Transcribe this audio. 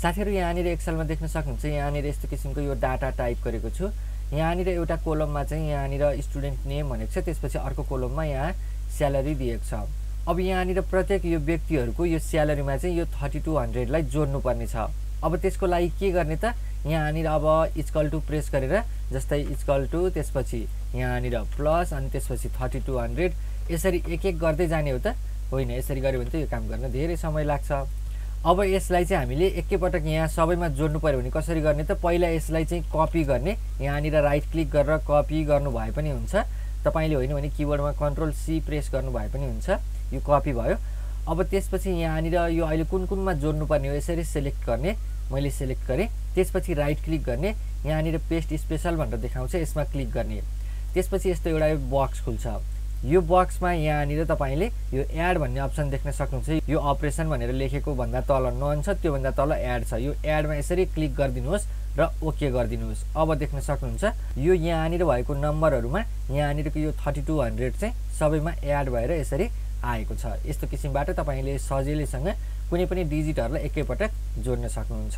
साथीहरु यहाँनिर एक्सेलमा देख्न सक्नुहुन्छ यहाँनिर यस्तो किसिमको यो डाटा टाइप गरेको छु। यहाँनिर एउटा कोलममा चाहिँ यहाँनिर स्टुडेन्ट नेम भनेको छ, त्यसपछि अर्को कोलममा यहाँ स्यालेरी दिएको छ। अब यहाँनिर प्रत्येक यो व्यक्तिहरुको यो स्यालेरीमा चाहिँ यो 3200 लाई जोड्नु पर्ने छ। अब त्यसको लागि के गर्ने त, यहाँनिर अब इक्वल टु प्रेस गरेर जस्तै इक्वल टु त्यसपछि यहाँनिर प्लस अनि त्यसपछि 3200 यसरी एक एक गर्दै जाने हो त होइन। यसरी गर्यो भने त यो काम गर्न धेरै समय लाग्छ। अब यसलाई चाहिँ हामीले एकैपटक यहाँ सबैमा जोड्नु पर्यो भने कसरी गर्ने त, पहिला यसलाई चाहिँ कपी गर्ने, यहाँनिर राइट क्लिक गरेर कपी गर्नु भए पनि हुन्छ। तपाईले होइन भने किबोर्डमा कन्ट्रोल सी प्रेस गर्नु भए पनि हुन्छ। यो कपी भयो। अब त्यसपछि यहाँनिर यो अहिले कुन कुनमा जोड्नु पर्ने हो यसरी सिलेक्ट गर्ने, मैले सिलेक्ट गरे। त्यसपछि राइट क्लिक गर्ने, यहाँनिर पेस्ट स्पेशल भनेर देखाउँछ, यसमा क्लिक गर्ने। त्यसपछि यस्तो एउटा बक्स खुल्छ। यो बक्समा यहाँनिर तपाईले यो एड भन्ने अप्सन देख्न सक्नुहुन्छ। यो अपरेसन भनेर लेखेको भन्दा तल नन छ, त्यो भन्दा तल एड छ। यो एडमा यसरी क्लिक गरिदिनुहोस् र ओके गरिदिनुहोस्। अब देख्न सक्नुहुन्छ यो यहाँनिर भएको नम्बरहरुमा यहाँनिरको यो 3200 चाहिँ सबैमा एड भएर यसरी आएको छ। यस्तो किसिमबाट तपाईले सजिलैसँग कुनै पनि डिजिटहरुलाई एकैपटक जोड्न सक्नुहुन्छ।